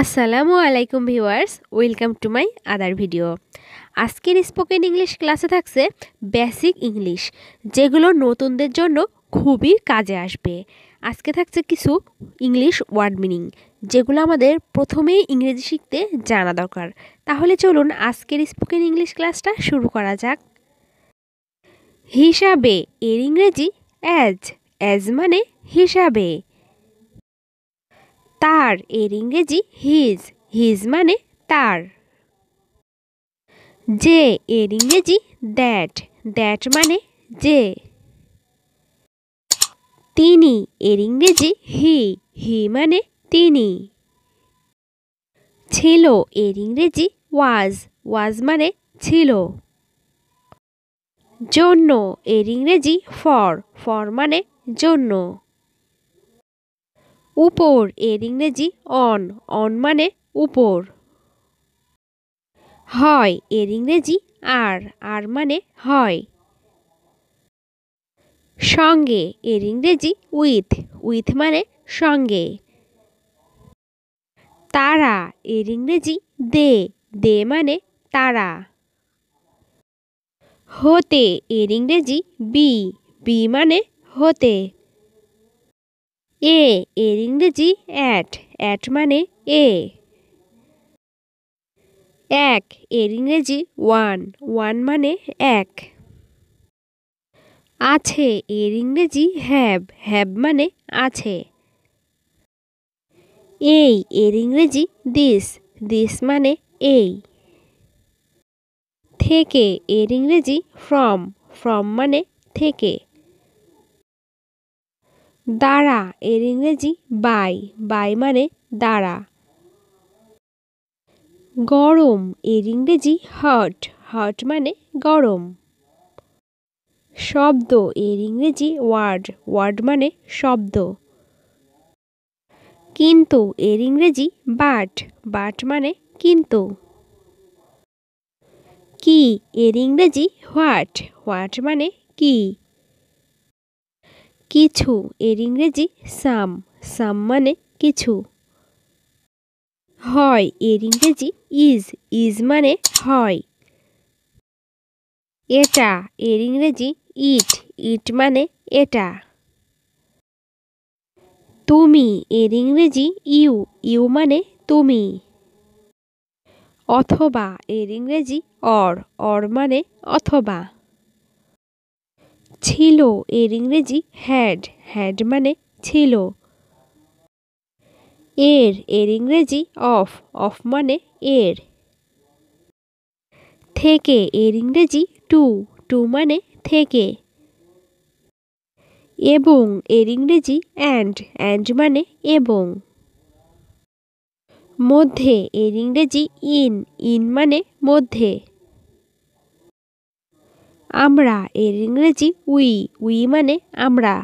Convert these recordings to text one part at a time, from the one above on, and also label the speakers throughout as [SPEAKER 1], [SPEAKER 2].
[SPEAKER 1] আসসালামু আলাইকুম viewers, welcome to my other video. আজকের স্পোকেন ইংলিশ ক্লাসে থাকছে বেসিক ইংলিশ, যেগুলো নতুনদের জন্য খুবই কাজে আসবে। আজকে থাকছে কিছু ইংলিশ ওয়ার্ড মিনিং, যেগুলো আমাদের প্রথমেই ইংরেজি শিখতে জানা দরকার। তাহলে চলুন আজকের স্পোকেন ইংলিশ ক্লাসটা শুরু করা যাক। হিসাবে এর ইংরেজি অ্যাজ, অ্যাজ মানে হিসাবে। তার এর ইংরেজি হিজ, হিজ মানে তার। যে এর ইংরেজি দ্যাট, দ্যাট মানে যে। তিনি এর ইংরেজি হি, হি মানে তিনি। ছিল এর ইংরেজি ওয়াজ, ওয়াজ মানে ছিল। জন্য এর ইংরেজি ফর, ফর মানে জন্য। উপর এর ইংরেজি অন, অন মানে উপর। হয় এর ইংরেজি আর, আর মানে হয়। সঙ্গে এর ইংরেজি উইথ, উইথ মানে সঙ্গে। তারা এর ইংরেজি দে, দে মানে তারা। হতে এর ইংরেজি বি, বি মানে হতে। এর ইংরেজি অ্যাট, অ্যাট মানে এ। এক এর ইংরেজি ওয়ান, ওয়ান মানে এক। আছে এর ইংরেজি হ্যাভ, হ্যাভ মানে আছে। এই এর ইংরেজি দিস, দিস মানে এই। থেকে এর ইংরেজি ফ্রম, ফ্রম মানে থেকে। দ্বারা এর ইংরেজি বাই, বাই মানে দ্বারা। গরম এর ইংরেজি হট, হট মানে গরম। শব্দ এর ইংরেজি ওয়ার্ড, ওয়ার্ড মানে শব্দ। কিন্তু এর ইংরেজি বাট, বাট মানে কিন্তু। কি এর ইংরেজি হোয়াট, হোয়াট মানে কি। কিছু এর ইংরেজি সাম, সাম মানে কিছু। হয় এর ইংরেজি ইজ, ইজ মানে হয়। এটা এর ইংরেজি ইট, ইট মানে এটা। তুমি এর ইংরেজি ইউ, ইউ মানে তুমি। অথবা এর ইংরেজি অর, অর মানে অথবা। ছিল এর ইংরেজি হ্যাড, হ্যাড মানে ছিল। এর ইংরেজি অফ, অফ মানে এর। থেকে এর ইংরেজি টু, টু মানে থেকে। এবং এর ইংরেজি অ্যান্ড, অ্যান্ড মানে এবং। মধ্যে এর ইংরেজি ইন, ইন মানে মধ্যে। আমরা এর ইংরেজি উই, উই মানে আমরা।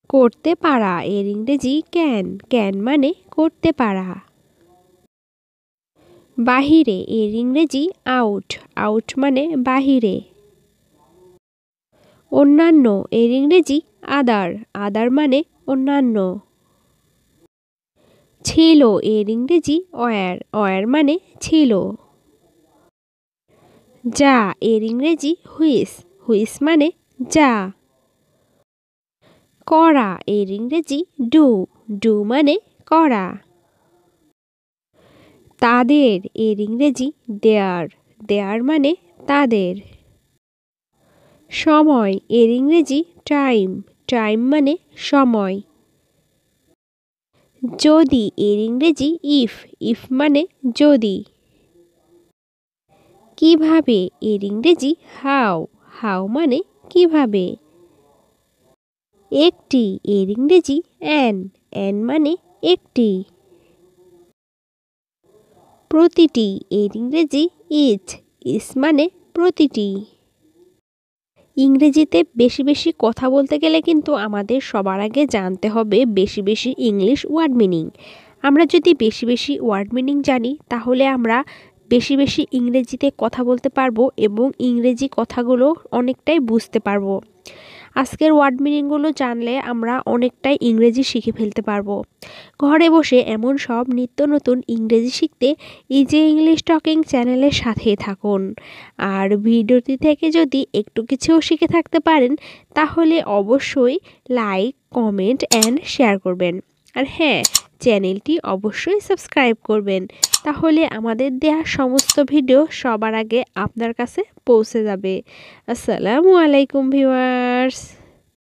[SPEAKER 1] করতে পারা এর ইংরেজি ক্যান, ক্যান মানে করতে পারা। বাহিরে এর ইংরেজি আউট, আউট মানে বাহিরে। অন্যান্য এর ইংরেজি আদার, আদার মানে অন্যান্য। ছিল এর ইংরেজি ওয়্যার, ওয়্যার মানে ছিল। যা এর ইংরেজি হুইস, হুইস মানে যা। করা এর ইংরেজি ডু, ডু মানে করা। তাদের এর ইংরেজি দেয়ার, দেয়ার মানে তাদের। সময় এর ইংরেজি টাইম, টাইম মানে সময়। যদি এর ইংরেজি ইফ, ইফ মানে যদি। কিভাবে এর ইংরেজি হাউ, হাউ মানে কিভাবে। একটি এর ইংরেজি অ্যান, অ্যান মানে একটি। প্রতিটি এর ইংরেজি ইচ, ইচ মানে প্রতিটি। ইংরেজিতে বেশি বেশি কথা বলতে গেলে কিন্তু আমাদের সবার আগে জানতে হবে বেশি বেশি ইংলিশ ওয়ার্ড মিনিং। আমরা যদি বেশি বেশি ওয়ার্ড মিনিং জানি, তাহলে আমরা বেশি বেশি ইংরেজিতে কথা বলতে পারবো এবং ইংরেজি কথাগুলো অনেকটাই বুঝতে পারবো। আজকের ওয়ার্ড মিনিংগুলো জানলে আমরা অনেকটাই ইংরেজি শিখে ফেলতে পারবো। ঘরে বসে এমন সব নিত্য নতুন ইংরেজি শিখতে ইজি ইংলিশ টকিং চ্যানেলের সাথেই থাকুন। আর ভিডিওটি থেকে যদি একটু কিছুও শিখে থাকতে পারেন তাহলে অবশ্যই লাইক, কমেন্ট অ্যান্ড শেয়ার করবেন। আর হ্যাঁ, চ্যানেলটি অবশ্যই সাবস্ক্রাইব করবেন, তাহলে আমাদের দেওয়া সমস্ত ভিডিও সবার আগে আপনার কাছে পৌঁছে যাবে। আসসালামু আলাইকুম ভিউয়ার্স।